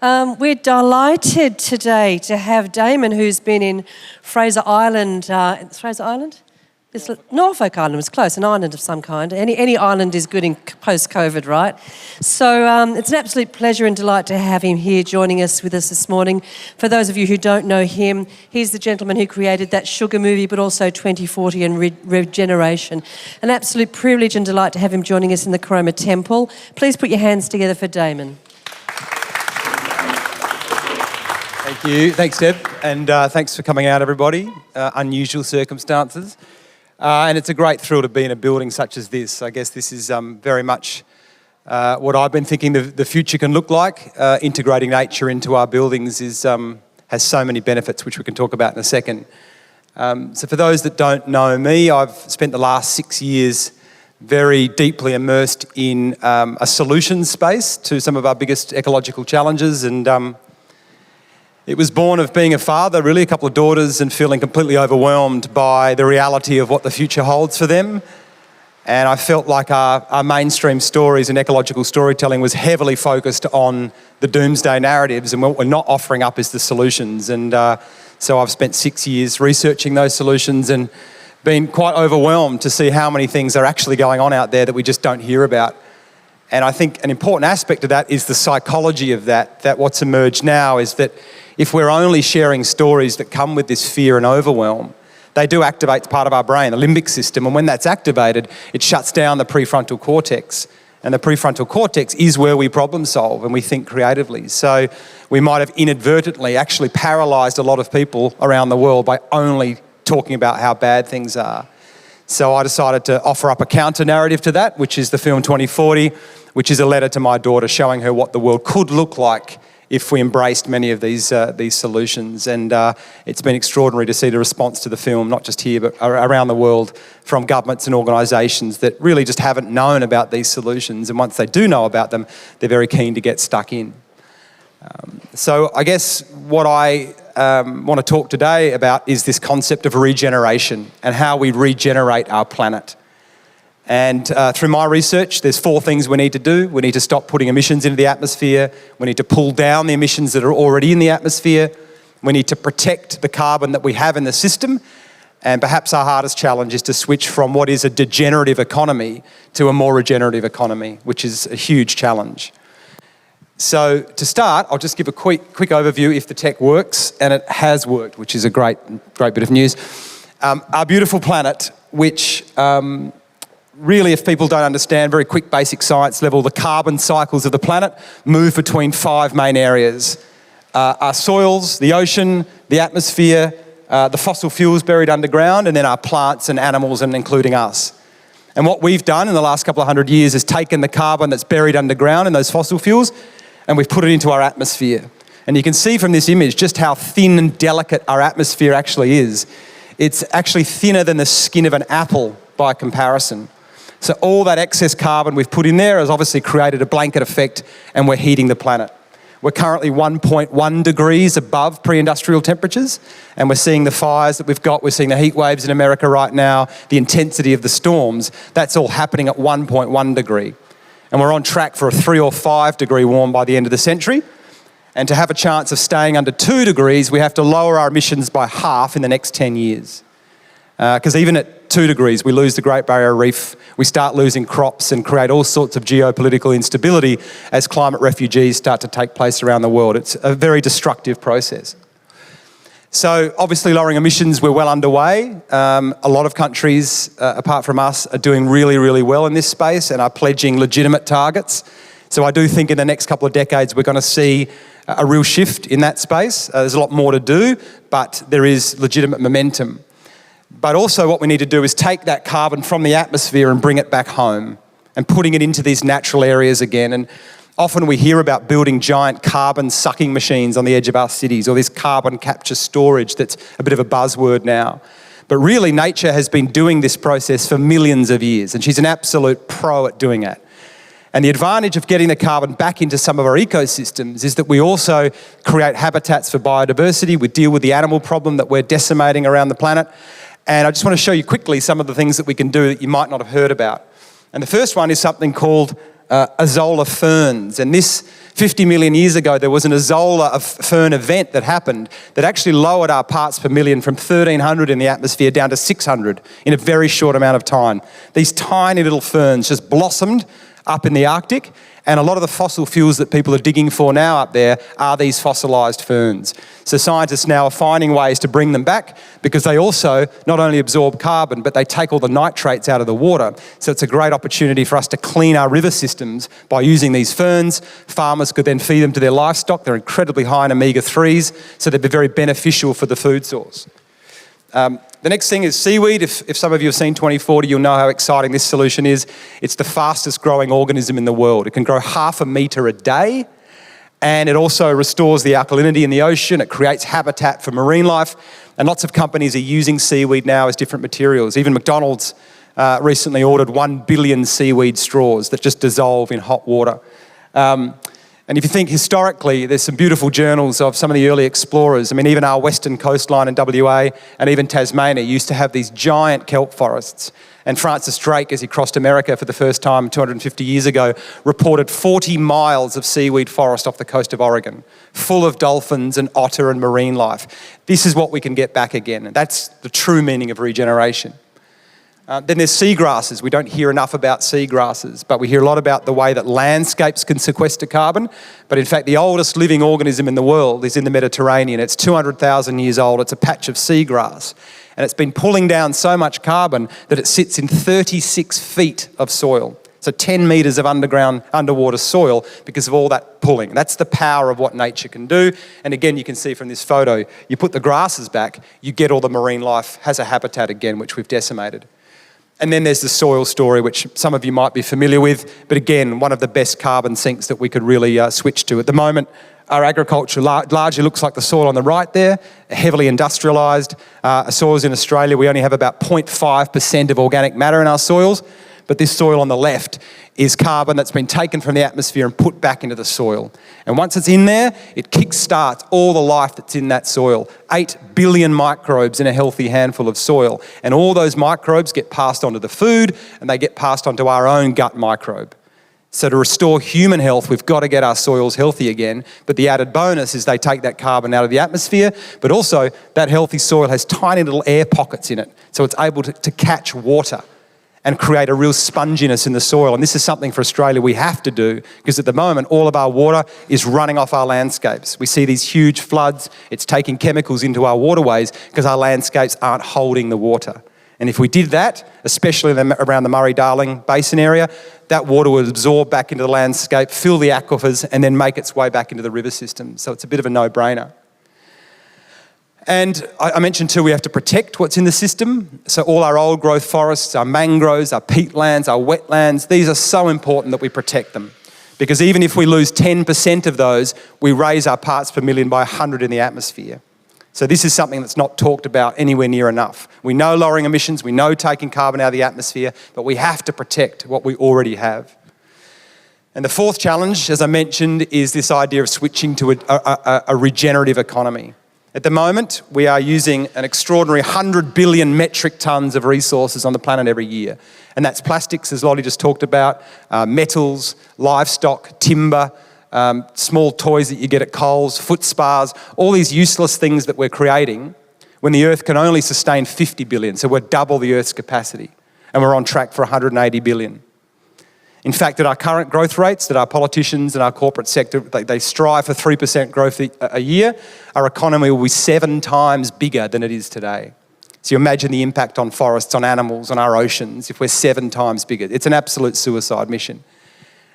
We're delighted today to have Damon, who's been in Fraser Island. Fraser Island? Norfolk Island was close, an island of some kind. Any island is good in post-COVID, right? So it's an absolute pleasure and delight to have him here joining us with us this morning. For those of you who don't know him, he's the gentleman who created that Sugar movie, but also 2040 and Regeneration. An absolute privilege and delight to have him joining us in the Chroma Temple. Please put your hands together for Damon. Thank you. Thanks, Deb. And thanks for coming out, everybody. Unusual circumstances. And it's a great thrill to be in a building such as this. I guess this is very much what I've been thinking the future can look like. Integrating nature into our buildings has so many benefits, which we can talk about in a second. So for those that don't know me, I've spent the last 6 years very deeply immersed in a solutions space to some of our biggest ecological challenges. And it was born of being a father, really, a couple of daughters, and feeling completely overwhelmed by the reality of what the future holds for them. And I felt like our mainstream stories and ecological storytelling was heavily focused on the doomsday narratives, and what we're not offering up is the solutions. And so I've spent 6 years researching those solutions and been quite overwhelmed to see how many things are actually going on out there that we just don't hear about. And I think an important aspect of that is the psychology of that what's emerged now is that if we're only sharing stories that come with this fear and overwhelm, they do activate part of our brain, the limbic system, and when that's activated, it shuts down the prefrontal cortex. And the prefrontal cortex is where we problem solve and we think creatively. So we might have inadvertently actually paralysed a lot of people around the world by only talking about how bad things are. So I decided to offer up a counter-narrative to that, which is the film 2040, which is a letter to my daughter showing her what the world could look like if we embraced many of these solutions. And it's been extraordinary to see the response to the film, not just here, but around the world, from governments and organisations that really just haven't known about these solutions. And once they do know about them, they're very keen to get stuck in. So I guess what I want to talk today about is this concept of regeneration and how we regenerate our planet. And through my research, there's 4 things we need to do. We need to stop putting emissions into the atmosphere. We need to pull down the emissions that are already in the atmosphere. We need to protect the carbon that we have in the system. And perhaps our hardest challenge is to switch from what is a degenerative economy to a more regenerative economy, which is a huge challenge. So to start, I'll just give a quick overview if the tech works, and it has worked, which is a great bit of news. Our beautiful planet, which really, if people don't understand, very quick basic science level, the carbon cycles of the planet move between 5 main areas. Our soils, the ocean, the atmosphere, the fossil fuels buried underground, and then our plants and animals, and including us. And what we've done in the last couple of 100 years is taken the carbon that's buried underground in those fossil fuels, and we've put it into our atmosphere. And you can see from this image just how thin and delicate our atmosphere actually is. It's actually thinner than the skin of an apple by comparison. So all that excess carbon we've put in there has obviously created a blanket effect, and we're heating the planet. We're currently 1.1 degrees above pre-industrial temperatures, and we're seeing the fires that we've got. We're seeing the heat waves in America right now, the intensity of the storms. That's all happening at 1.1 degree. And we're on track for a 3 or 5 degree warm by the end of the century. And to have a chance of staying under 2 degrees, we have to lower our emissions by half in the next 10 years. Because even at 2 degrees, we lose the Great Barrier Reef, we start losing crops and create all sorts of geopolitical instability as climate refugees start to take place around the world. It's a very destructive process. So obviously lowering emissions, we're well underway. A lot of countries, apart from us, are doing really, really well in this space and are pledging legitimate targets. So I do think in the next couple of decades, we're going to see a real shift in that space. There's a lot more to do, but there is legitimate momentum. But also what we need to do is take that carbon from the atmosphere and bring it back home and putting it into these natural areas again. And often we hear about building giant carbon sucking machines on the edge of our cities, or this carbon capture storage that's a bit of a buzzword now. But really nature has been doing this process for millions of years, and she's an absolute pro at doing it. And the advantage of getting the carbon back into some of our ecosystems is that we also create habitats for biodiversity. We deal with the animal problem that we're decimating around the planet. And I just want to show you quickly some of the things that we can do that you might not have heard about. And the first one is something called Azolla ferns. And this 50 million years ago, there was an Azolla fern event that happened that actually lowered our parts per million from 1,300 in the atmosphere down to 600 in a very short amount of time. These tiny little ferns just blossomed up in the Arctic, and a lot of the fossil fuels that people are digging for now up there are these fossilised ferns. So scientists now are finding ways to bring them back because they also not only absorb carbon, but they take all the nitrates out of the water. So it's a great opportunity for us to clean our river systems by using these ferns. Farmers could then feed them to their livestock. They're incredibly high in omega-3s, so they'd be very beneficial for the food source. The next thing is seaweed. If some of you have seen 2040, you'll know how exciting this solution is. It's the fastest growing organism in the world. It can grow 0.5 metre a day, and it also restores the alkalinity in the ocean. It creates habitat for marine life, and lots of companies are using seaweed now as different materials. Even McDonald's recently ordered 1 billion seaweed straws that just dissolve in hot water. And if you think historically, there's some beautiful journals of some of the early explorers. I mean, even our western coastline in WA and even Tasmania used to have these giant kelp forests. And Francis Drake, as he crossed America for the first time 250 years ago, reported 40 miles of seaweed forest off the coast of Oregon, full of dolphins and otter and marine life. This is what we can get back again. And that's the true meaning of regeneration. Then there's seagrasses. We don't hear enough about seagrasses, but we hear a lot about the way that landscapes can sequester carbon. But in fact, the oldest living organism in the world is in the Mediterranean. It's 200,000 years old. It's a patch of seagrass. And it's been pulling down so much carbon that it sits in 36 feet of soil. So 10 metres of underwater soil because of all that pulling. That's the power of what nature can do. And again, you can see from this photo, you put the grasses back, you get all the marine life, has a habitat again, which we've decimated. And then there's the soil story, which some of you might be familiar with, but again, one of the best carbon sinks that we could really switch to. At the moment, our agriculture largely looks like the soil on the right there, heavily industrialised. Soils in Australia, we only have about 0.5% of organic matter in our soils, but this soil on the left is carbon that's been taken from the atmosphere and put back into the soil. And once it's in there, it kick-starts all the life that's in that soil. 8 billion microbes in a healthy handful of soil. And all those microbes get passed on to the food, and they get passed on to our own gut microbe. So to restore human health, we've got to get our soils healthy again. But the added bonus is they take that carbon out of the atmosphere, but also that healthy soil has tiny little air pockets in it. So it's able to catch water and create a real sponginess in the soil. And this is something for Australia we have to do, because at the moment, all of our water is running off our landscapes. We see these huge floods. It's taking chemicals into our waterways because our landscapes aren't holding the water. And if we did that, especially around the Murray-Darling Basin area, that water would absorb back into the landscape, fill the aquifers, and then make its way back into the river system. So it's a bit of a no-brainer. And I mentioned too, we have to protect what's in the system. So all our old growth forests, our mangroves, our peatlands, our wetlands, these are so important that we protect them. Because even if we lose 10% of those, we raise our parts per million by 100 in the atmosphere. So this is something that's not talked about anywhere near enough. We know lowering emissions, we know taking carbon out of the atmosphere, but we have to protect what we already have. And the fourth challenge, as I mentioned, is this idea of switching to a regenerative economy. At the moment, we are using an extraordinary 100 billion metric tonnes of resources on the planet every year. And that's plastics, as Lottie just talked about, metals, livestock, timber, small toys that you get at Coles, foot spas, all these useless things that we're creating when the Earth can only sustain 50 billion. So we're double the Earth's capacity. And we're on track for 180 billion. In fact, at our current growth rates, that our politicians and our corporate sector, they strive for 3% growth a year, our economy will be 7 times bigger than it is today. So you imagine the impact on forests, on animals, on our oceans, if we're 7 times bigger. It's an absolute suicide mission.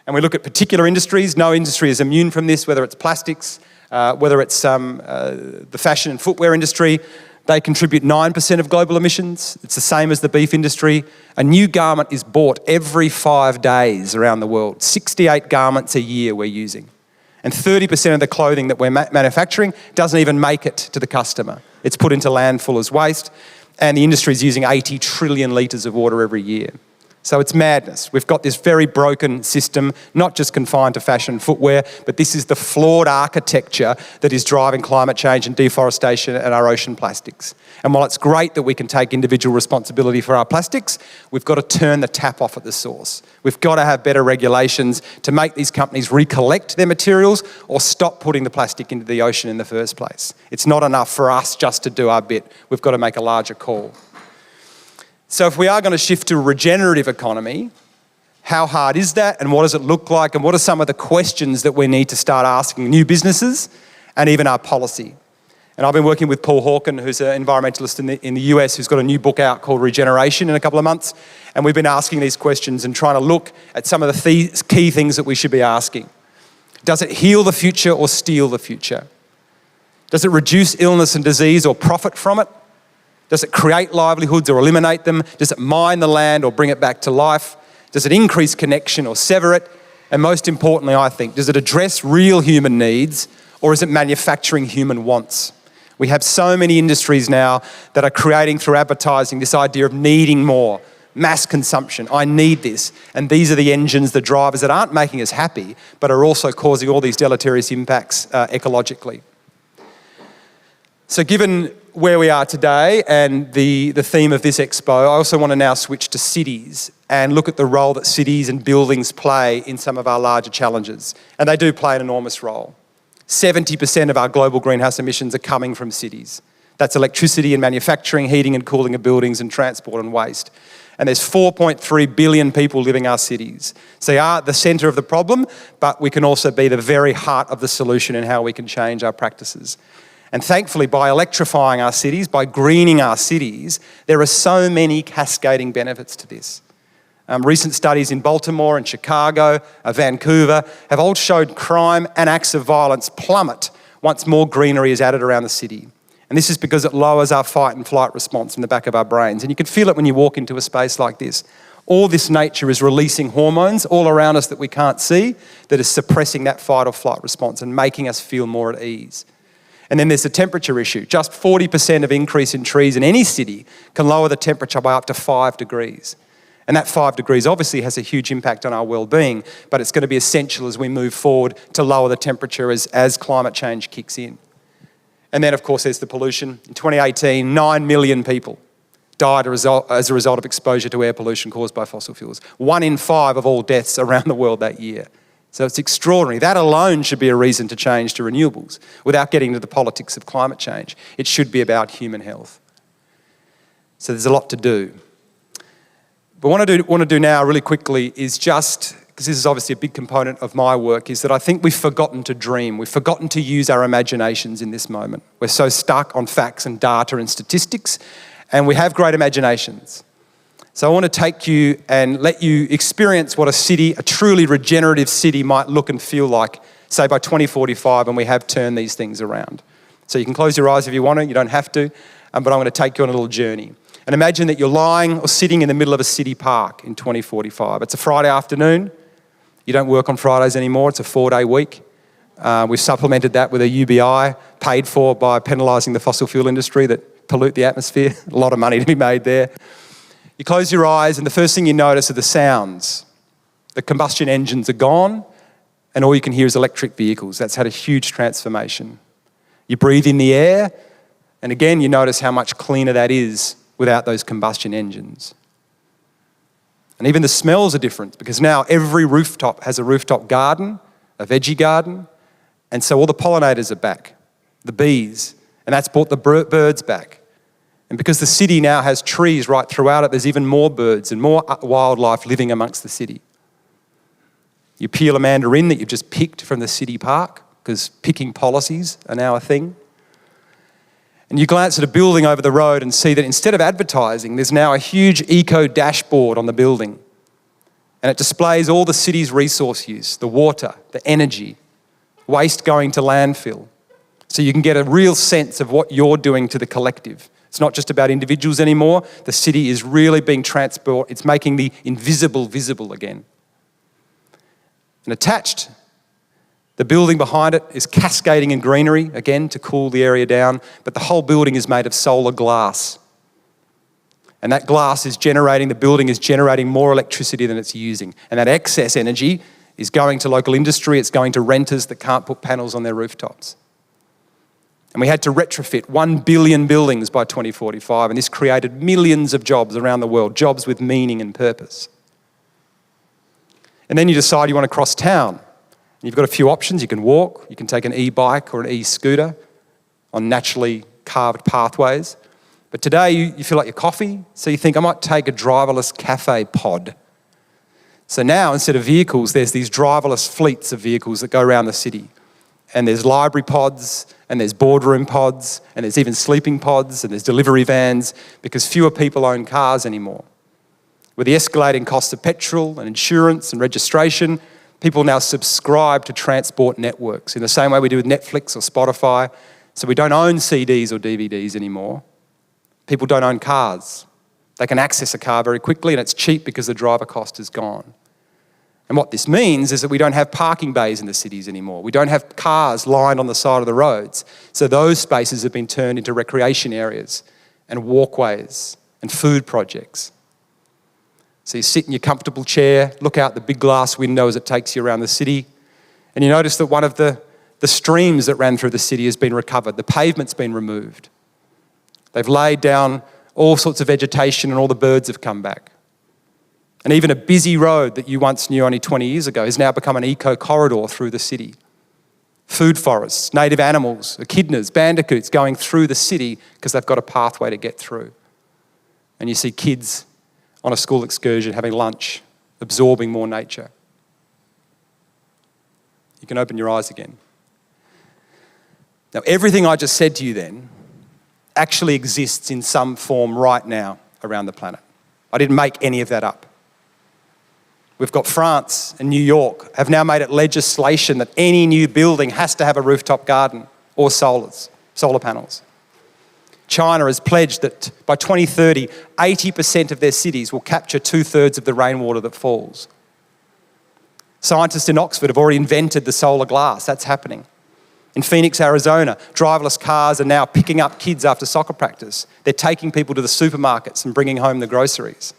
And we look at particular industries. No industry is immune from this, whether it's plastics, whether it's the fashion and footwear industry. They contribute 9% of global emissions. It's the same as the beef industry. A new garment is bought every 5 days around the world. 68 garments a year we're using. And 30% of the clothing that we're manufacturing doesn't even make it to the customer. It's put into landfill as waste. And the industry is using 80 trillion litres of water every year. So it's madness. We've got this very broken system, not just confined to fashion footwear, but this is the flawed architecture that is driving climate change and deforestation and our ocean plastics. And while it's great that we can take individual responsibility for our plastics, we've got to turn the tap off at the source. We've got to have better regulations to make these companies recollect their materials or stop putting the plastic into the ocean in the first place. It's not enough for us just to do our bit. We've got to make a larger call. So if we are going to shift to a regenerative economy, how hard is that and what does it look like and what are some of the questions that we need to start asking new businesses and even our policy? And I've been working with Paul Hawken, who's an environmentalist in the US, who's got a new book out called Regeneration in a couple of months. And we've been asking these questions and trying to look at some of the key things that we should be asking. Does it heal the future or steal the future? Does it reduce illness and disease or profit from it? Does it create livelihoods or eliminate them? Does it mine the land or bring it back to life? Does it increase connection or sever it? And most importantly, I think, does it address real human needs or is it manufacturing human wants? We have so many industries now that are creating through advertising this idea of needing more, mass consumption. I need this. And these are the engines, the drivers that aren't making us happy, but are also causing all these deleterious impacts ecologically. So given where we are today and the theme of this expo, I also want to now switch to cities and look at the role that cities and buildings play in some of our larger challenges. And they do play an enormous role. 70% of our global greenhouse emissions are coming from cities. That's electricity and manufacturing, heating and cooling of buildings and transport and waste. And there's 4.3 billion people living in our cities. So they are at the centre of the problem, but we can also be the very heart of the solution in how we can change our practices. And thankfully, by electrifying our cities, by greening our cities, there are so many cascading benefits to this. Recent studies in Baltimore and Chicago, Vancouver, have all showed crime and acts of violence plummet once more greenery is added around the city. And this is because it lowers our fight and flight response in the back of our brains. And you can feel it when you walk into a space like this. All this nature is releasing hormones all around us that we can't see that is suppressing that fight or flight response and making us feel more at ease. And then there's the temperature issue. Just 40% of increase in trees in any city can lower the temperature by up to 5 degrees. And that 5 degrees obviously has a huge impact on our well-being, but it's going to be essential as we move forward to lower the temperature as climate change kicks in. And then, of course, there's the pollution. In 2018, 9 million people died as a result of exposure to air pollution caused by fossil fuels. 1 in 5 of all deaths around the world that year. So it's extraordinary. That alone should be a reason to change to renewables without getting into the politics of climate change. It should be about human health. So there's a lot to do. But what I want to do now really quickly is just, because this is obviously a big component of my work, is that I think we've forgotten to dream. We've forgotten to use our imaginations in this moment. We're so stuck on facts and data and statistics, and we have great imaginations. So I want to take you and let you experience what a city, a truly regenerative city might look and feel like, say by 2045, and we have turned these things around. So you can close your eyes if you want to, you don't have to, but I'm going to take you on a little journey. And imagine that you're lying or sitting in the middle of a city park in 2045. It's a Friday afternoon. You don't work on Fridays anymore. It's a 4-day week. We've supplemented that with a UBI paid for by penalising the fossil fuel industry that pollute the atmosphere. A lot of money to be made there. You close your eyes and the first thing you notice are the sounds. The combustion engines are gone and all you can hear is electric vehicles. That's had a huge transformation. You breathe in the air and again you notice how much cleaner that is without those combustion engines. And even the smells are different because now every rooftop has a rooftop garden, a veggie garden, and so all the pollinators are back, the bees, and that's brought the birds back. And because the city now has trees right throughout it, there's even more birds and more wildlife living amongst the city. You peel a mandarin that you've just picked from the city park, because picking policies are now a thing. And you glance at a building over the road and see that instead of advertising, there's now a huge eco dashboard on the building. And it displays all the city's resource use, the water, the energy, waste going to landfill. So you can get a real sense of what you're doing to the collective. It's not just about individuals anymore. The city is really being transported. It's making the invisible visible again. And attached, the building behind it is cascading in greenery, again, to cool the area down, but the whole building is made of solar glass. And that glass is generating, the building is generating more electricity than it's using. And that excess energy is going to local industry, it's going to renters that can't put panels on their rooftops. And we had to retrofit 1 billion buildings by 2045, and this created millions of jobs around the world, jobs with meaning and purpose. And then you decide you want to cross town. You've got a few options. You can walk, you can take an e-bike or an e-scooter on naturally carved pathways. But today you feel like your coffee, so you think, I might take a driverless cafe pod. So now, instead of vehicles, there's these driverless fleets of vehicles that go around the city. And there's library pods, and there's boardroom pods, and there's even sleeping pods, and there's delivery vans, because fewer people own cars anymore. With the escalating costs of petrol and insurance and registration, people now subscribe to transport networks in the same way we do with Netflix or Spotify. So we don't own CDs or DVDs anymore. People don't own cars. They can access a car very quickly, and it's cheap because the driver cost is gone. And what this means is that we don't have parking bays in the cities anymore. We don't have cars lined on the side of the roads. So those spaces have been turned into recreation areas and walkways and food projects. So you sit in your comfortable chair, look out the big glass window as it takes you around the city, and you notice that one of the streams that ran through the city has been recovered. The pavement's been removed. They've laid down all sorts of vegetation and all the birds have come back. And even a busy road that you once knew only 20 years ago has now become an eco-corridor through the city. Food forests, native animals, echidnas, bandicoots going through the city because they've got a pathway to get through. And you see kids on a school excursion having lunch, absorbing more nature. You can open your eyes again. Now, everything I just said to you then actually exists in some form right now around the planet. I didn't make any of that up. We've got France and New York have now made it legislation that any new building has to have a rooftop garden or solar panels. China has pledged that by 2030, 80% of their cities will capture 2/3 of the rainwater that falls. Scientists in Oxford have already invented the solar glass. That's happening. In Phoenix, Arizona, driverless cars are now picking up kids after soccer practice. They're taking people to the supermarkets and bringing home the groceries.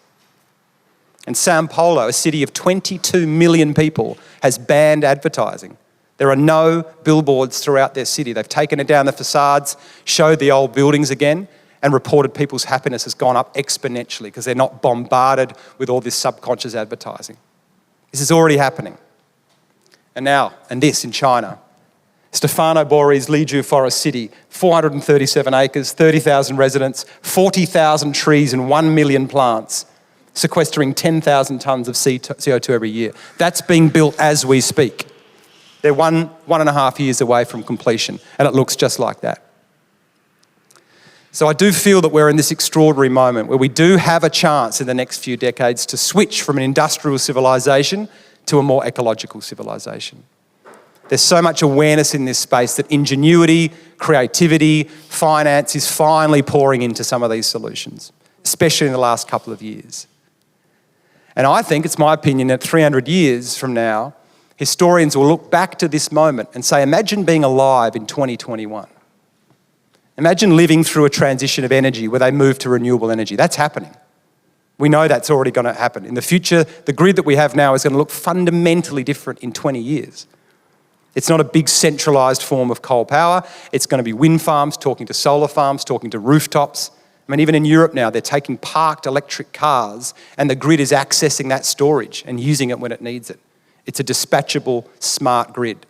And Sao Paulo, a city of 22 million people, has banned advertising. There are no billboards throughout their city. They've taken it down the facades, showed the old buildings again, and reported people's happiness has gone up exponentially because they're not bombarded with all this subconscious advertising. This is already happening. And this in China. Stefano Bori's Lijiu Forest City, 437 acres, 30,000 residents, 40,000 trees and 1 million plants, sequestering 10,000 tonnes of CO2 every year. That's being built as we speak. They're one and a half years away from completion, and it looks just like that. So I do feel that we're in this extraordinary moment where we do have a chance in the next few decades to switch from an industrial civilization to a more ecological civilization. There's so much awareness in this space that ingenuity, creativity, finance is finally pouring into some of these solutions, especially in the last couple of years. And I think, it's my opinion, that 300 years from now, historians will look back to this moment and say, imagine being alive in 2021. Imagine living through a transition of energy where they move to renewable energy. That's happening. We know that's already going to happen. In the future, the grid that we have now is going to look fundamentally different in 20 years. It's not a big centralised form of coal power. It's going to be wind farms talking to solar farms, talking to rooftops. I mean, even in Europe now, they're taking parked electric cars and the grid is accessing that storage and using it when it needs it. It's a dispatchable, smart grid.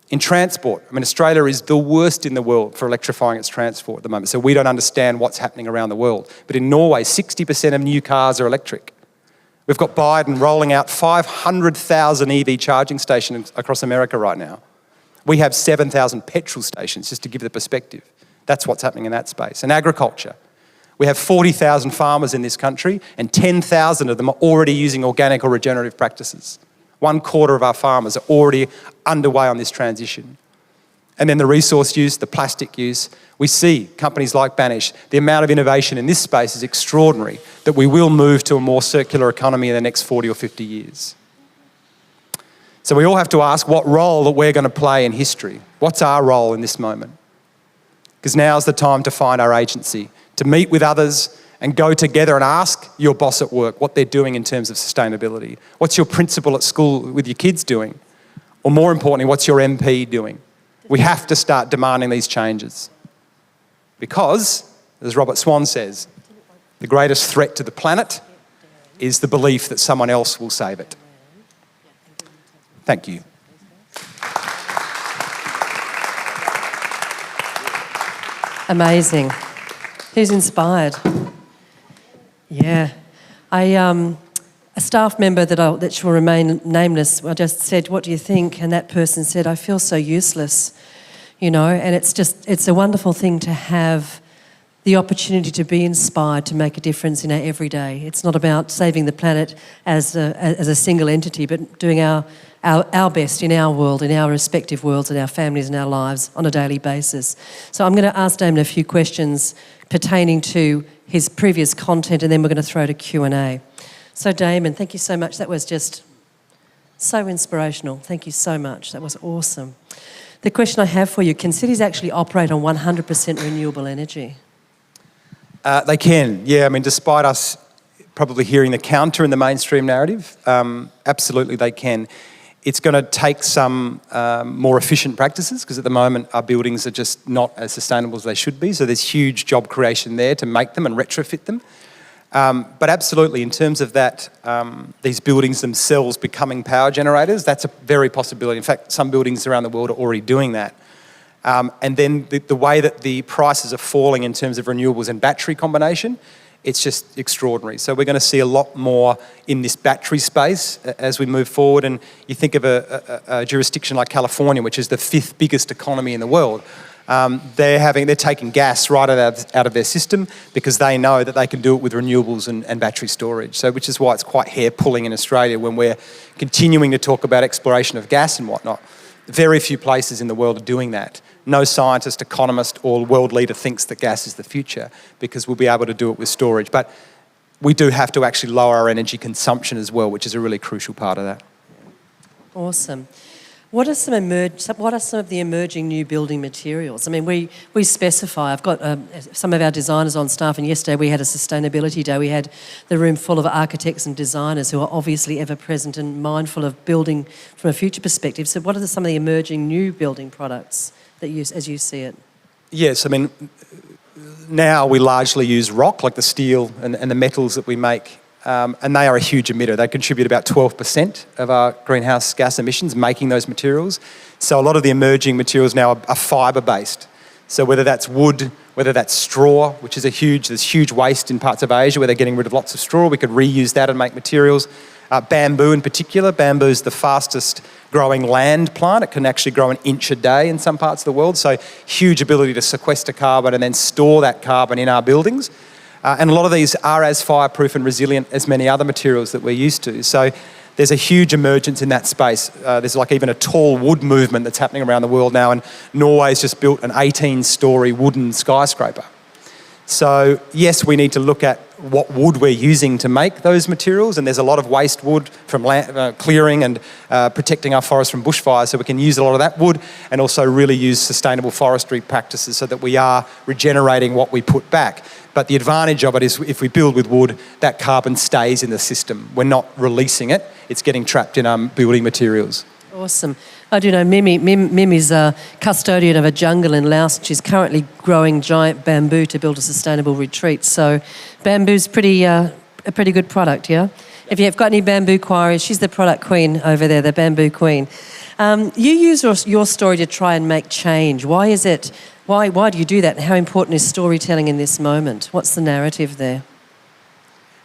In transport, I mean, Australia is the worst in the world for electrifying its transport at the moment, so we don't understand what's happening around the world. But in Norway, 60% of new cars are electric. We've got Biden rolling out 500,000 EV charging stations across America right now. We have 7,000 petrol stations, just to give the perspective. That's what's happening in that space. And agriculture. We have 40,000 farmers in this country and 10,000 of them are already using organic or regenerative practices. 1/4 of our farmers are already underway on this transition. And then the resource use, the plastic use, we see companies like Banish, the amount of innovation in this space is extraordinary, that we will move to a more circular economy in the next 40 or 50 years. So we all have to ask what role that we're going to play in history. What's our role in this moment? Because now's the time to find our agency, to meet with others and go together and ask your boss at work what they're doing in terms of sustainability. What's your principal at school with your kids doing? Or more importantly, what's your MP doing? We have to start demanding these changes. Because, as Robert Swan says, the greatest threat to the planet is the belief that someone else will save it. Thank you. Amazing. Who's inspired? Yeah. A staff member that shall remain nameless, I just said, what do you think? And that person said, I feel so useless, you know, and it's a wonderful thing to have the opportunity to be inspired to make a difference in our everyday. It's not about saving the planet as a single entity, but doing our best in our world, in our respective worlds, in our families and our lives on a daily basis. So I'm going to ask Damon a few questions pertaining to his previous content, and then we're going to throw to Q&A. So Damon, thank you so much. That was just so inspirational. Thank you so much. That was awesome. The question I have for you, can cities actually operate on 100% renewable energy? They can, yeah. I mean, despite us probably hearing the counter in the mainstream narrative, absolutely they can. It's going to take some more efficient practices, because at the moment our buildings are just not as sustainable as they should be. So there's huge job creation there to make them and retrofit them. But absolutely, in terms of that, these buildings themselves becoming power generators, that's a very possibility. In fact, some buildings around the world are already doing that. And then the way that the prices are falling in terms of renewables and battery combination, it's just extraordinary. So we're going to see a lot more in this battery space as we move forward. And you think of a jurisdiction like California, which is the 5th biggest economy in the world. They're taking gas right out of their system because they know that they can do it with renewables and battery storage. So which is why it's quite hair-pulling in Australia when we're continuing to talk about exploration of gas and whatnot. Very few places in the world are doing that. No scientist, economist or world leader thinks that gas is the future, because we'll be able to do it with storage. But we do have to actually lower our energy consumption as well, which is a really crucial part of that. Awesome. What are some of the emerging new building materials? I mean, we specify. I've got some of our designers on staff, and yesterday we had a sustainability day. We had the room full of architects and designers who are obviously ever present and mindful of building from a future perspective. So, what are some of the emerging new building products that as you see it? Yes, I mean, now we largely use rock, like the steel and the metals that we make. And they are a huge emitter. They contribute about 12% of our greenhouse gas emissions, making those materials. So a lot of the emerging materials now are fibre-based. So whether that's wood, whether that's straw, which is there's huge waste in parts of Asia where they're getting rid of lots of straw. We could reuse that and make materials. Bamboo in particular. Bamboo is the fastest growing land plant. It can actually grow an inch a day in some parts of the world. So huge ability to sequester carbon and then store that carbon in our buildings. And a lot of these are as fireproof and resilient as many other materials that we're used to. So there's a huge emergence in that space. There's like even a tall wood movement that's happening around the world now, and Norway's just built an 18-storey wooden skyscraper. So yes, we need to look at what wood we're using to make those materials, and there's a lot of waste wood from clearing and protecting our forests from bushfires, so we can use a lot of that wood and also really use sustainable forestry practices so that we are regenerating what we put back. But the advantage of it is if we build with wood, that carbon stays in the system. We're not releasing it, it's getting trapped in building materials. Awesome. I do know Mimi's a custodian of a jungle in Laos. She's currently growing giant bamboo to build a sustainable retreat. So bamboo's a pretty good product, yeah? If you've got any bamboo quarries, she's the product queen over there, the bamboo queen. You use your story to try and make change. Why is it? Why do you do that? And how important is storytelling in this moment? What's the narrative there?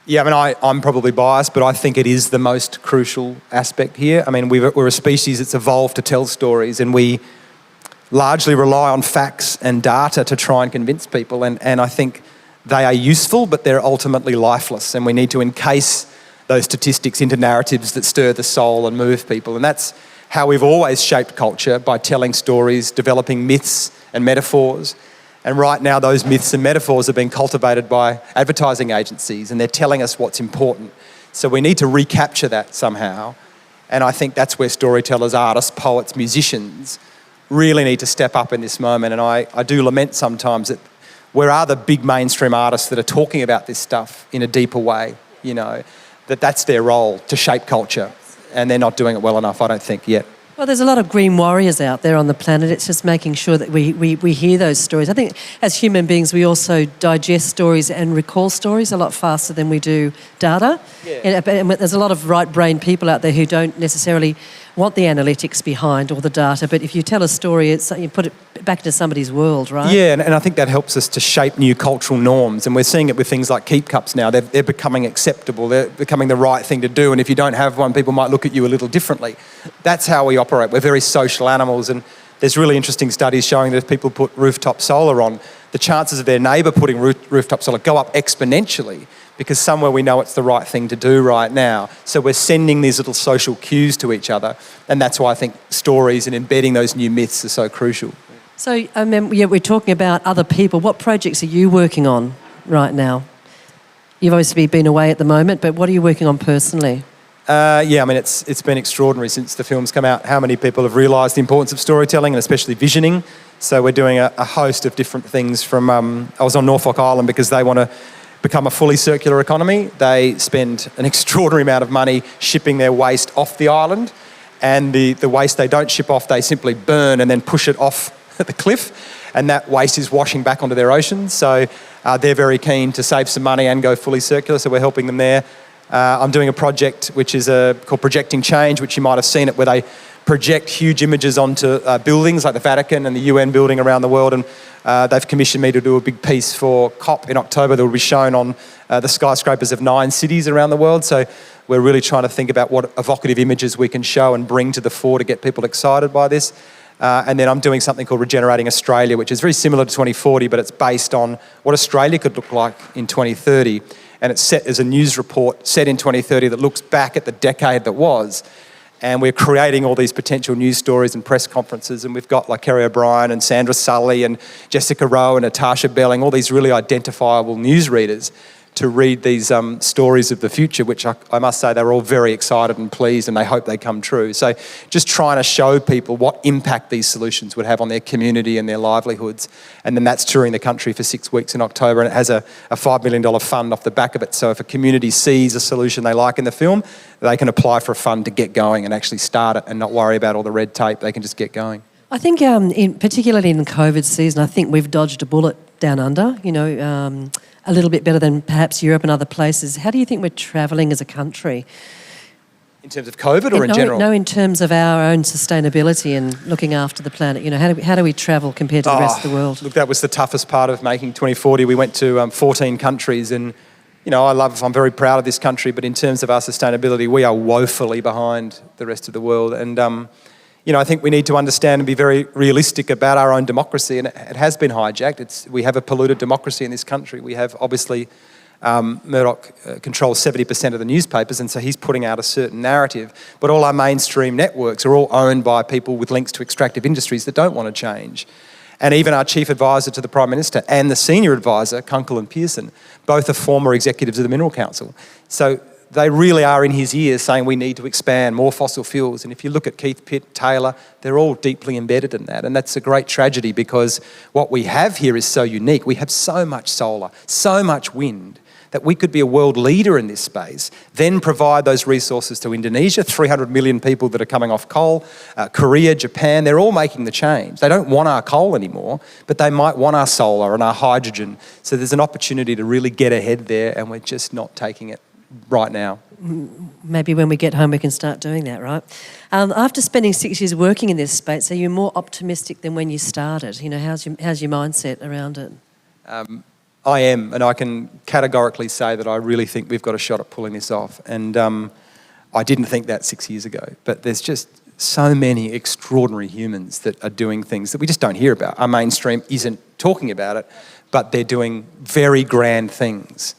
Yeah, I mean, I'm probably biased, but I think it is the most crucial aspect here. I mean, we're a species that's evolved to tell stories, and we largely rely on facts and data to try and convince people. And I think they are useful, but they're ultimately lifeless. And we need to encase those statistics into narratives that stir the soul and move people. And that's how we've always shaped culture, by telling stories, developing myths and metaphors. And right now, those myths and metaphors are being cultivated by advertising agencies, and they're telling us what's important. So we need to recapture that somehow. And I think that's where storytellers, artists, poets, musicians really need to step up in this moment. And I do lament sometimes that where are the big mainstream artists that are talking about this stuff in a deeper way, you know, that's their role, to shape culture. And they're not doing it well enough, I don't think, yet. Well, there's a lot of green warriors out there on the planet. It's just making sure that we hear those stories. I think as human beings, we also digest stories and recall stories a lot faster than we do data. Yeah. And there's a lot of right-brained people out there who don't necessarily want the analytics behind all the data, but if you tell a story, you put it back into somebody's world, right? Yeah, and I think that helps us to shape new cultural norms, and we're seeing it with things like keep cups now. They're becoming acceptable, they're becoming the right thing to do, and if you don't have one, people might look at you a little differently. That's how we operate. We're very social animals, and there's really interesting studies showing that if people put rooftop solar on, the chances of their neighbour putting rooftop solar go up exponentially, because somewhere we know it's the right thing to do right now. So we're sending these little social cues to each other, and that's why I think stories and embedding those new myths are so crucial. So, we're talking about other people. What projects are you working on right now? You've obviously been away at the moment, but what are you working on personally? It's been extraordinary since the film's come out, how many people have realised the importance of storytelling and especially visioning. So we're doing a host of different things from... I was on Norfolk Island because they want to become a fully circular economy. They spend an extraordinary amount of money shipping their waste off the island, and the waste they don't ship off, they simply burn and then push it off the cliff, and that waste is washing back onto their oceans. So they're very keen to save some money and go fully circular, so we're helping them there. I'm doing a project which is called Projecting Change, which you might have seen it, where they project huge images onto buildings like the Vatican and the UN building around the world, and they've commissioned me to do a big piece for COP in October that will be shown on the skyscrapers of 9 cities around the world. So we're really trying to think about what evocative images we can show and bring to the fore to get people excited by this. And then I'm doing something called Regenerating Australia, which is very similar to 2040, but it's based on what Australia could look like in 2030. And it's set as a news report set in 2030 that looks back at the decade that was. And we're creating all these potential news stories and press conferences, and we've got like Kerry O'Brien and Sandra Sully and Jessica Rowe and Natasha Belling, all these really identifiable newsreaders to read these stories of the future, which I must say they're all very excited and pleased, and they hope they come true. So just trying to show people what impact these solutions would have on their community and their livelihoods. And then that's touring the country for 6 weeks in October, and it has a $5 million fund off the back of it. So if a community sees a solution they like in the film, they can apply for a fund to get going and actually start it and not worry about all the red tape. They can just get going. I think, particularly in the COVID season, I think we've dodged a bullet down under, a little bit better than perhaps Europe and other places. How do you think we're travelling as a country? In terms of COVID or in general? No, in terms of our own sustainability and looking after the planet. How do we travel compared to the rest of the world? Look, that was the toughest part of making 2040. We went to 14 countries, and I'm very proud of this country, but in terms of our sustainability, we are woefully behind the rest of the world. And I think we need to understand and be very realistic about our own democracy, and it has been hijacked. We have a polluted democracy in this country. We have, obviously, Murdoch controls 70% of the newspapers, and so he's putting out a certain narrative. But all our mainstream networks are all owned by people with links to extractive industries that don't want to change. And even our chief advisor to the Prime Minister and the senior advisor, Kunkel and Pearson, both are former executives of the Mineral Council. So they really are in his ears saying we need to expand more fossil fuels. And if you look at Keith Pitt, Taylor, they're all deeply embedded in that. And that's a great tragedy, because what we have here is so unique. We have so much solar, so much wind, that we could be a world leader in this space, then provide those resources to Indonesia, 300 million people that are coming off coal, Korea, Japan, they're all making the change. They don't want our coal anymore, but they might want our solar and our hydrogen. So there's an opportunity to really get ahead there, and we're just not taking it right now. Maybe when we get home we can start doing that, right? After spending 6 years working in this space, are you more optimistic than when you started? How's your mindset around it? I am, and I can categorically say that I really think we've got a shot at pulling this off. And I didn't think that 6 years ago, but there's just so many extraordinary humans that are doing things that we just don't hear about. Our mainstream isn't talking about it, but they're doing very grand things.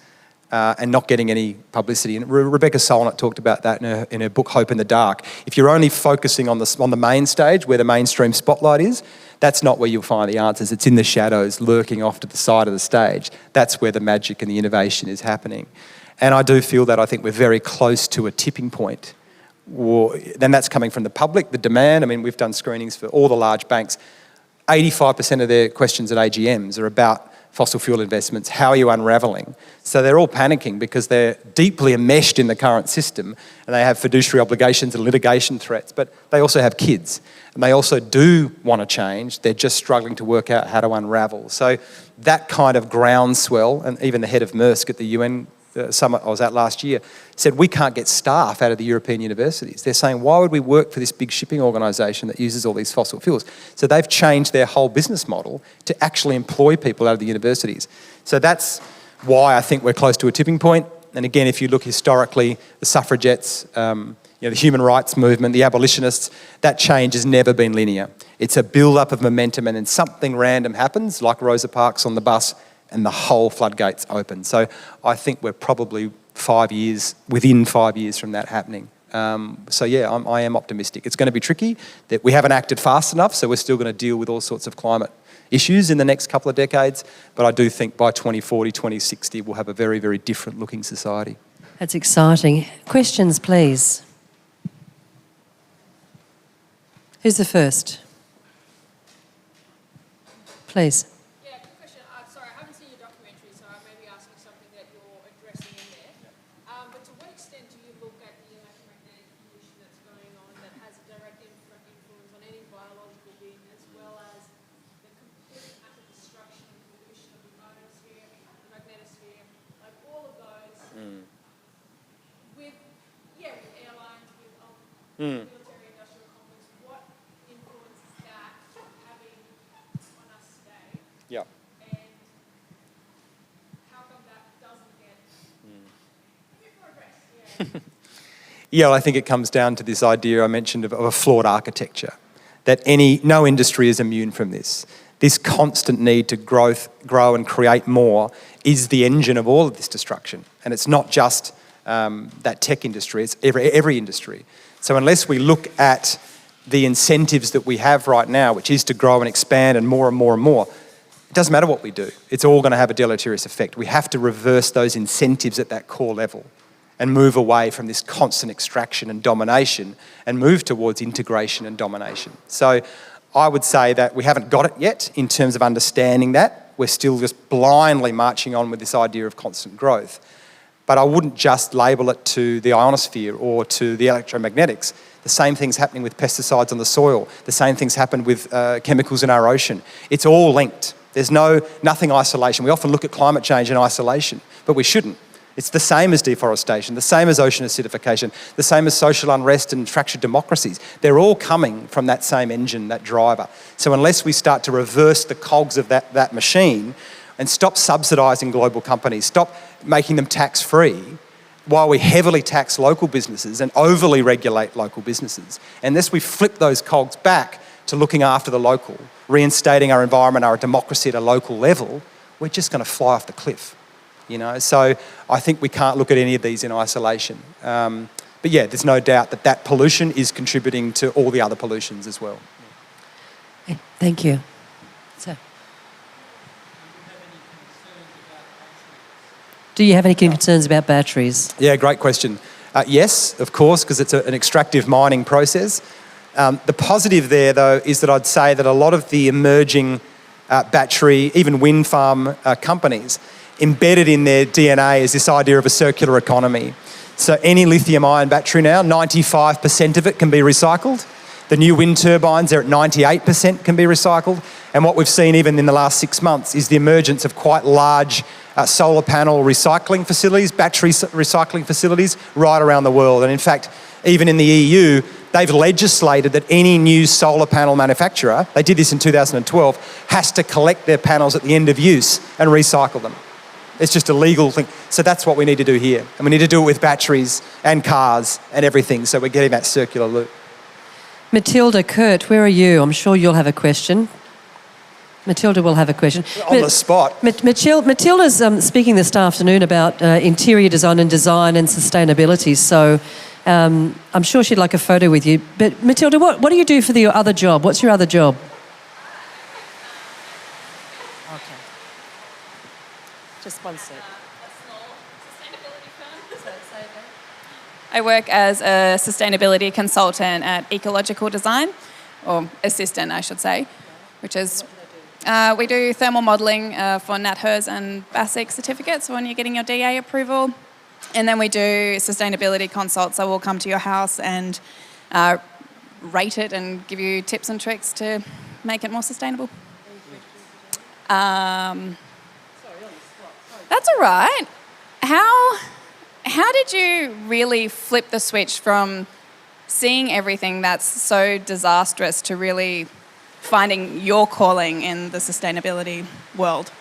And not getting any publicity. And Rebecca Solnit talked about that in her book, Hope in the Dark. If you're only focusing on the main stage, where the mainstream spotlight is, that's not where you'll find the answers. It's in the shadows, lurking off to the side of the stage. That's where the magic and the innovation is happening. And I do feel that I think we're very close to a tipping point. Then that's coming from the public, the demand. I mean, we've done screenings for all the large banks. 85% of their questions at AGMs are about fossil fuel investments? How are you unravelling? So they're all panicking because they're deeply enmeshed in the current system and they have fiduciary obligations and litigation threats, but they also have kids and they also do want to change. They're just struggling to work out how to unravel. So that kind of groundswell, and even the head of Maersk at the UN summit I was at last year, said we can't get staff out of the European universities. They're saying, why would we work for this big shipping organisation that uses all these fossil fuels? So they've changed their whole business model to actually employ people out of the universities. So that's why I think we're close to a tipping point. And again, if you look historically, the suffragettes, the human rights movement, the abolitionists, that change has never been linear. It's a build-up of momentum and then something random happens, like Rosa Parks on the bus, and the whole floodgates open. So I think we're probably within 5 years from that happening. So yeah, I am optimistic. It's going to be tricky. That we haven't acted fast enough, so we're still going to deal with all sorts of climate issues in the next couple of decades. But I do think by 2040, 2060, we'll have a very, very different looking society. That's exciting. Questions, please. Who's the first? Please. Military industrial complex, what influence is that having on us today? Yeah. And how come that doesn't get a bit more addressed? Yeah, well, I think it comes down to this idea I mentioned of a flawed architecture, that no industry is immune from this. This constant need to grow and create more is the engine of all of this destruction. And it's not just that tech industry, it's every industry. So unless we look at the incentives that we have right now, which is to grow and expand and more and more and more, it doesn't matter what we do. It's all going to have a deleterious effect. We have to reverse those incentives at that core level and move away from this constant extraction and domination and move towards integration and domination. So I would say that we haven't got it yet in terms of understanding that. We're still just blindly marching on with this idea of constant growth. But I wouldn't just label it to the ionosphere or to the electromagnetics. The same thing's happening with pesticides on the soil. The same thing's happened with chemicals in our ocean. It's all linked. There's nothing isolation. We often look at climate change in isolation, but we shouldn't. It's the same as deforestation, the same as ocean acidification, the same as social unrest and fractured democracies. They're all coming from that same engine, that driver. So unless we start to reverse the cogs of that machine and stop subsidising global companies, stop making them tax-free, while we heavily tax local businesses and overly regulate local businesses, unless we flip those cogs back to looking after the local, reinstating our environment, our democracy at a local level, we're just going to fly off the cliff. So I think we can't look at any of these in isolation. But yeah, there's no doubt that pollution is contributing to all the other pollutions as well. Okay, thank you. So, do you have any concerns about batteries? Yeah, great question. Yes, of course, because it's an extractive mining process. The positive there, though, is that I'd say that a lot of the emerging battery, even wind farm companies, embedded in their DNA is this idea of a circular economy. So any lithium-ion battery now, 95% of it can be recycled. The new wind turbines, they're at 98% can be recycled. And what we've seen even in the last 6 months is the emergence of quite large solar panel recycling facilities, battery recycling facilities right around the world. And in fact, even in the EU, they've legislated that any new solar panel manufacturer, they did this in 2012, has to collect their panels at the end of use and recycle them. It's just a legal thing. So that's what we need to do here. And we need to do it with batteries and cars and everything. So we're getting that circular loop. Matilda, Kurt, where are you? I'm sure you'll have a question. Matilda will have a question. On the spot. Matilda's speaking this afternoon about interior design and sustainability. So I'm sure she'd like a photo with you. But Matilda, what do you do for your other job? What's your other job? Okay. Just one sec. A small sustainability firm. I work as a sustainability consultant at Ecological Design, or assistant, I should say, which is We do thermal modelling for NatHERS and BASIC certificates when you're getting your DA approval. And then we do sustainability consults. So we'll come to your house and rate it and give you tips and tricks to make it more sustainable. That's all right. How did you really flip the switch from seeing everything that's so disastrous to really finding your calling in the sustainability world?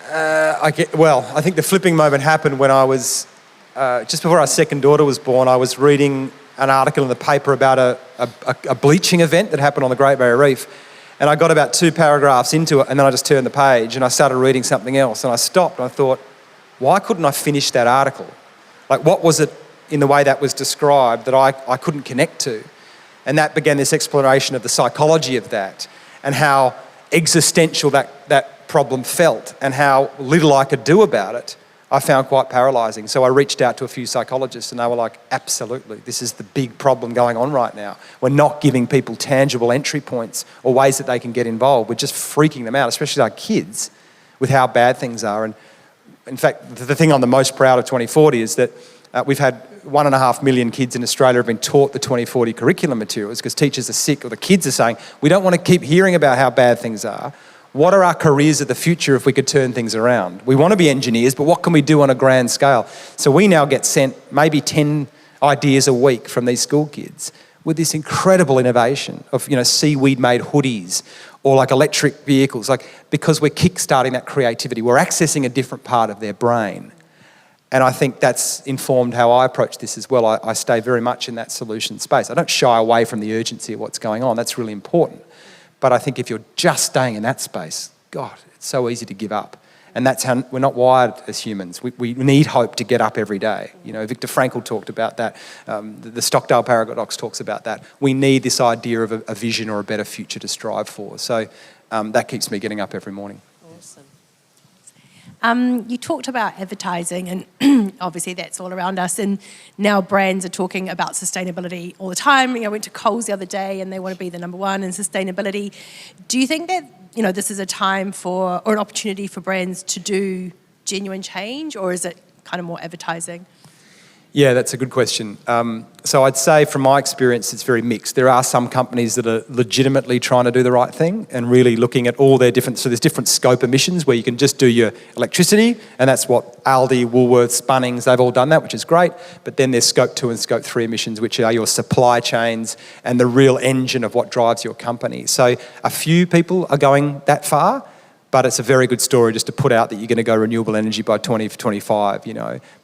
I think the flipping moment happened when I was, just before our second daughter was born, I was reading an article in the paper about a bleaching event that happened on the Great Barrier Reef. And I got about 2 paragraphs into it, and then I just turned the page and I started reading something else, and I stopped and I thought, why couldn't I finish that article? Like, what was it in the way that was described that I couldn't connect to? And that began this exploration of the psychology of that and how existential that problem felt and how little I could do about it. I found quite paralysing. So I reached out to a few psychologists and they were like, absolutely, this is the big problem going on right now. We're not giving people tangible entry points or ways that they can get involved. We're just freaking them out, especially our kids, with how bad things are. And in fact, the thing I'm the most proud of 2040 is that we've had 1.5 million kids in Australia have been taught the 2040 curriculum materials because teachers are sick, or the kids are saying, we don't want to keep hearing about how bad things are. What are our careers of the future if we could turn things around? We want to be engineers, but what can we do on a grand scale? So we now get sent maybe 10 ideas a week from these school kids with this incredible innovation of, seaweed-made hoodies or like electric vehicles, because we're kickstarting that creativity. We're accessing a different part of their brain. And I think that's informed how I approach this as well. I stay very much in that solution space. I don't shy away from the urgency of what's going on. That's really important. But I think if you're just staying in that space, God, it's so easy to give up. And that's how we're not wired as humans. We need hope to get up every day. Viktor Frankl talked about that. The Stockdale paradox talks about that. We need this idea of a vision or a better future to strive for. So that keeps me getting up every morning. Awesome. You talked about advertising, and obviously that's all around us, and now brands are talking about sustainability all the time. I went to Coles the other day and they want to be the number one in sustainability. Do you think that this is a time or an opportunity for brands to do genuine change, or is it kind of more advertising? Yeah, that's a good question. So I'd say from my experience, it's very mixed. There are some companies that are legitimately trying to do the right thing and really looking at all their so there's different scope emissions where you can just do your electricity, and that's what Aldi, Woolworths, Bunnings, they've all done that, which is great. But then there's scope 2 and scope 3 emissions, which are your supply chains and the real engine of what drives your company. So a few people are going that far, but it's a very good story just to put out that you're going to go renewable energy by 2025,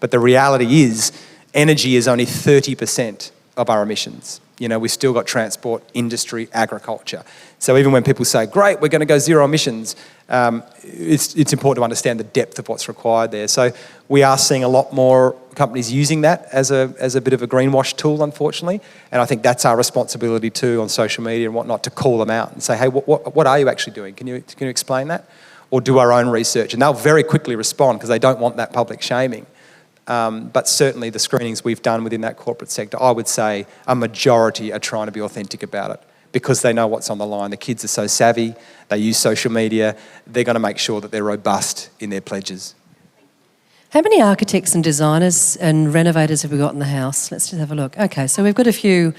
But the reality is, energy is only 30% of our emissions. We've still got transport, industry, agriculture. So even when people say, great, we're going to go zero emissions, it's important to understand the depth of what's required there. So we are seeing a lot more companies using that as a bit of a greenwash tool, unfortunately. And I think that's our responsibility too on social media and whatnot, to call them out and say, hey, what are you actually doing? Can you explain that? Or do our own research. And they'll very quickly respond because they don't want that public shaming. But certainly the screenings we've done within that corporate sector, I would say a majority are trying to be authentic about it because they know what's on the line. The kids are so savvy, they use social media, they're going to make sure that they're robust in their pledges. How many architects and designers and renovators have we got in the house? Let's just have a look. Okay, so we've got a few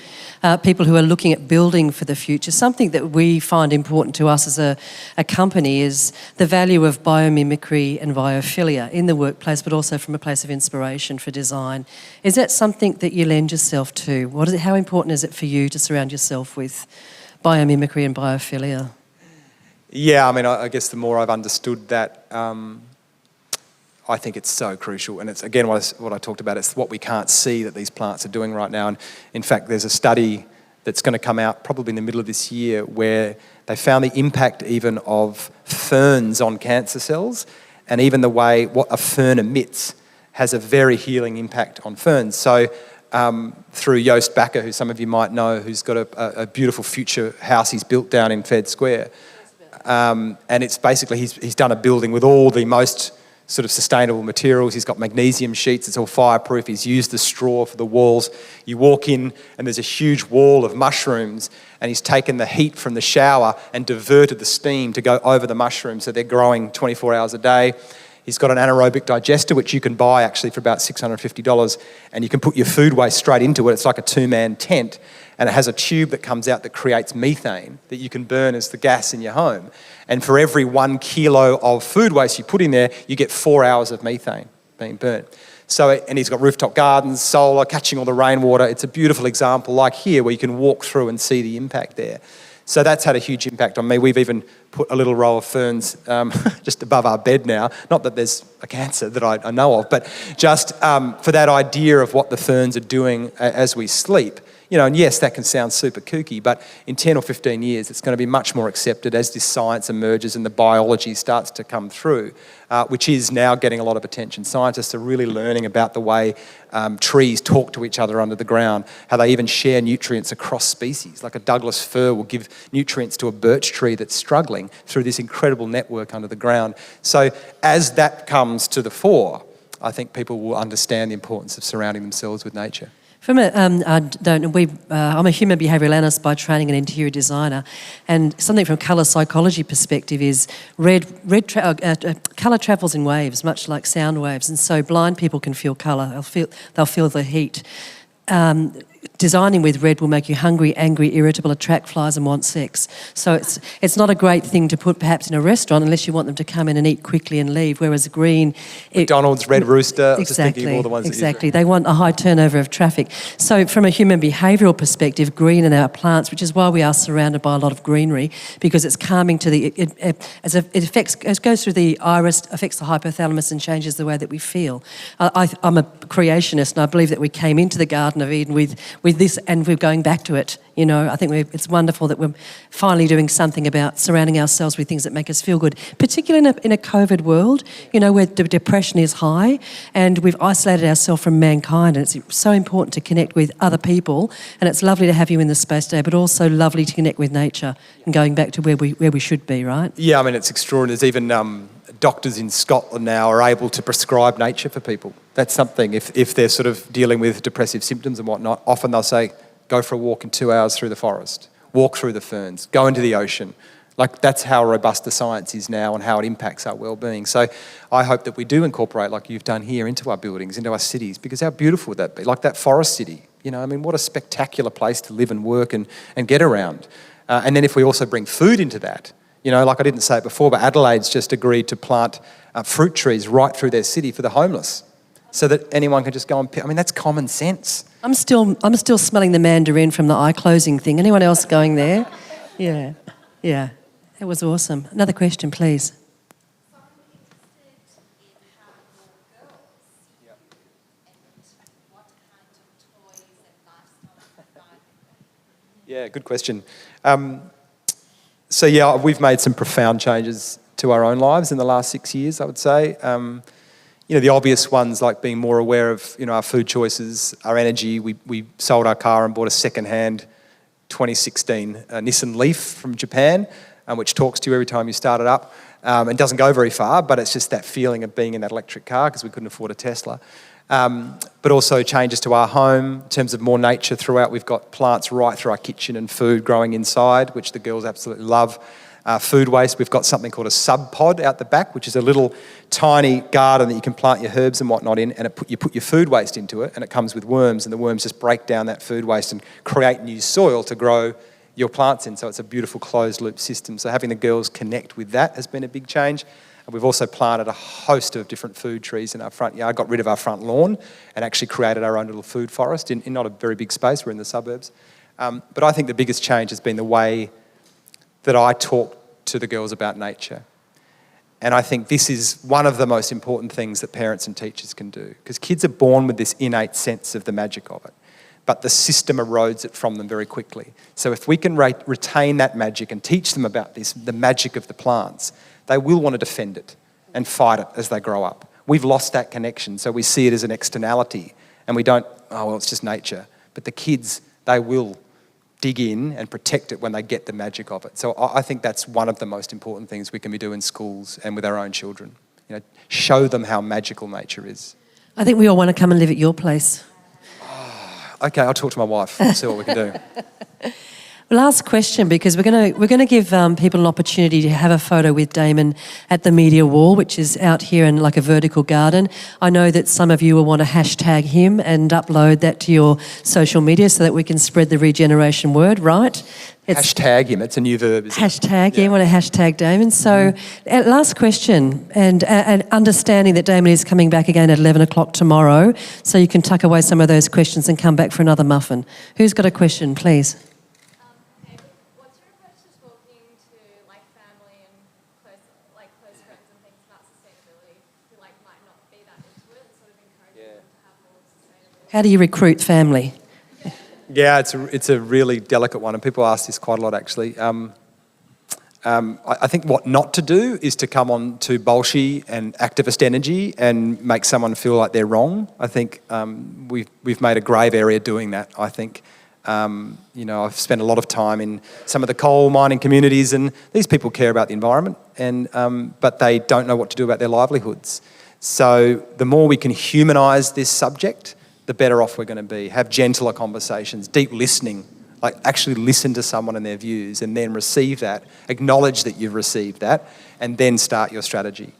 people who are looking at building for the future. Something that we find important to us as a company is the value of biomimicry and biophilia in the workplace, but also from a place of inspiration for design. Is that something that you lend yourself to? How important is it for you to surround yourself with biomimicry and biophilia? Yeah, I guess the more I've understood that, I think it's so crucial. And it's, again, what I talked about, it's what we can't see that these plants are doing right now. And in fact, there's a study that's going to come out probably in the middle of this year where they found the impact even of ferns on cancer cells, and even the way what a fern emits has a very healing impact on ferns. So through Joost Bakker, who some of you might know, who's got a beautiful future house he's built down in Fed Square. And it's basically, he's done a building with all the most sort of sustainable materials. He's got magnesium sheets. It's all fireproof. He's used the straw for the walls. You walk in and there's a huge wall of mushrooms, and he's taken the heat from the shower and diverted the steam to go over the mushrooms, so they're growing 24 hours a day. He's got an anaerobic digester, which you can buy actually for about $650, and you can put your food waste straight into it. It's like a two-man tent, and it has a tube that comes out that creates methane that you can burn as the gas in your home. And for every 1 kilo of food waste you put in there, you get 4 hours of methane being burnt. So, and he's got rooftop gardens, solar, catching all the rainwater. It's a beautiful example, like here, where you can walk through and see the impact there. So that's had a huge impact on me. We've even put a little row of ferns just above our bed now. Not that there's a cancer that I know of, but just for that idea of what the ferns are doing as we sleep. You know, and yes, that can sound super kooky, but in 10 or 15 years, it's going to be much more accepted as this science emerges and the biology starts to come through, which is now getting a lot of attention. Scientists are really learning about the way trees talk to each other under the ground, how they even share nutrients across species. Like a Douglas fir will give nutrients to a birch tree that's struggling through this incredible network under the ground. So as that comes to the fore, I think people will understand the importance of surrounding themselves with nature. I'm a human behavioural analyst by training, and interior designer, and something from colour psychology perspective is colour travels in waves, much like sound waves, and so blind people can feel colour. They'll feel the heat. Designing with red will make you hungry, angry, irritable, attract flies and want sex. So it's not a great thing to put perhaps in a restaurant unless you want them to come in and eat quickly and leave, whereas green... McDonald's, Red Rooster, exactly, just thinking of all the ones exactly. They want a high turnover of traffic. So from a human behavioural perspective, green in our plants, which is why we are surrounded by a lot of greenery, because it's calming to the... It goes through the iris, affects the hypothalamus and changes the way that we feel. I'm a creationist, and I believe that we came into the Garden of Eden with this, and we're going back to it. You know, I think it's wonderful that we're finally doing something about surrounding ourselves with things that make us feel good, particularly in a COVID world, you know, where the depression is high and we've isolated ourselves from mankind, and it's so important to connect with other people, and it's lovely to have you in the space today, but also lovely to connect with nature and going back to where we should be, right? Yeah, I mean, it's extraordinary. There's even doctors in Scotland now are able to prescribe nature for people. That's something, if they're sort of dealing with depressive symptoms and whatnot, often they'll say, go for a walk in 2 hours through the forest, walk through the ferns, go into the ocean. Like, that's how robust the science is now and how it impacts our well-being. So I hope that we do incorporate, like you've done here, into our buildings, into our cities, because how beautiful would that be? Like that forest city, you know, I mean, what a spectacular place to live and work and get around. And then if we also bring food into that, you know, like I didn't say it before, but Adelaide's just agreed to plant fruit trees right through their city for the homeless, so that anyone can just go and pick. I mean, that's common sense. I'm still smelling the mandarin from the eye closing thing. Anyone else going there? Yeah. That was awesome. Another question, please. So I'm interested in how your girls see you and what kind of toys and lifestyle you find with them. Yeah, good question. So yeah, we've made some profound changes to our own lives in the last 6 years, I would say. You know, the obvious ones, like being more aware of, you know, our food choices, our energy. We sold our car and bought a second-hand 2016 Nissan Leaf from Japan, which talks to you every time you start it up. And doesn't go very far, but it's just that feeling of being in that electric car, because we couldn't afford a Tesla. But also changes to our home in terms of more nature throughout. We've got plants right through our kitchen and food growing inside, which the girls absolutely love. Food waste, we've got something called a sub-pod out the back, which is a little tiny garden that you can plant your herbs and whatnot in, and you put your food waste into it, and it comes with worms, and the worms just break down that food waste and create new soil to grow your plants in. So it's a beautiful closed loop system. So having the girls connect with that has been a big change. And we've also planted a host of different food trees in our front yard, got rid of our front lawn and actually created our own little food forest in not a very big space. We're in the suburbs. But I think the biggest change has been the way that I talk to the girls about nature. And I think this is one of the most important things that parents and teachers can do, because kids are born with this innate sense of the magic of it, but the system erodes it from them very quickly. So if we can retain that magic and teach them about this, the magic of the plants, they will want to defend it and fight it as they grow up. We've lost that connection, so we see it as an externality, and we don't, oh, well, it's just nature. But the kids, they will dig in and protect it when they get the magic of it. So I think that's one of the most important things we can be doing in schools and with our own children. You show them how magical nature is. I think we all want to come and live at your place. Okay, I'll talk to my wife. We'll see what we can do. Last question, because we're going to give people an opportunity to have a photo with Damon at the media wall, which is out here in like a vertical garden. I know that some of you will want to hashtag him and upload that to your social media so that we can spread the regeneration word, right? Hashtag him. It's a new verb. Hashtag, yeah, you want to hashtag Damon. So last question, and understanding that Damon is coming back again at 11 o'clock tomorrow, so you can tuck away some of those questions and come back for another muffin. Who's got a question, please? What's your approach to talking to family and close friends and things about sustainability who might not be that into it, and sort of encouraging them to have more sustainability? How do you recruit family? Yeah, it's a really delicate one, and people ask this quite a lot, actually. I think what not to do is to come on to bolshy and activist energy and make someone feel like they're wrong. I think we've made a grave area doing that, I think. I've spent a lot of time in some of the coal mining communities, and these people care about the environment, but they don't know what to do about their livelihoods. So the more we can humanise this subject, the better off we're going to be. Have gentler conversations, deep listening, like actually listen to someone and their views and then receive that, acknowledge that you've received that, and then start your strategy.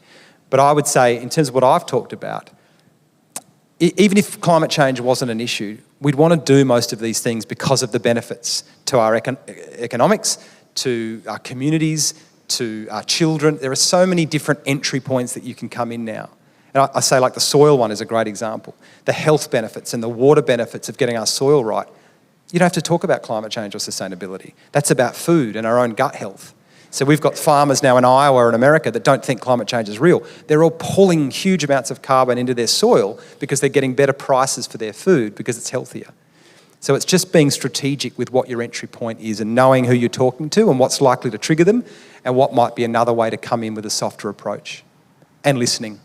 But I would say, in terms of what I've talked about, even if climate change wasn't an issue, we'd want to do most of these things because of the benefits to our economics, to our communities, to our children. There are so many different entry points that you can come in now. And I say like the soil one is a great example. The health benefits and the water benefits of getting our soil right. You don't have to talk about climate change or sustainability. That's about food and our own gut health. So we've got farmers now in Iowa and America that don't think climate change is real. They're all pulling huge amounts of carbon into their soil because they're getting better prices for their food because it's healthier. So it's just being strategic with what your entry point is and knowing who you're talking to and what's likely to trigger them and what might be another way to come in with a softer approach. And listening.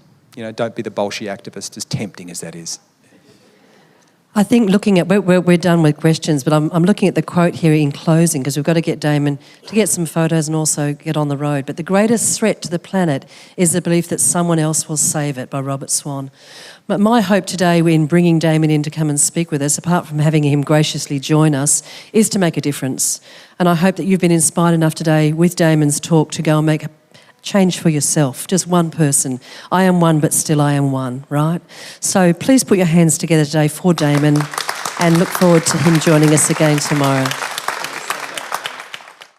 Don't be the bolshy activist, as tempting as that is. I think looking at, we're done with questions, but I'm looking at the quote here in closing because we've got to get Damon to get some photos and also get on the road. But the greatest threat to the planet is the belief that someone else will save it, by Robert Swan. But my hope today in bringing Damon in to come and speak with us, apart from having him graciously join us, is to make a difference. And I hope that you've been inspired enough today with Damon's talk to go and make change for yourself, just one person. I am one, but still I am one, right? So please put your hands together today for Damon and look forward to him joining us again tomorrow.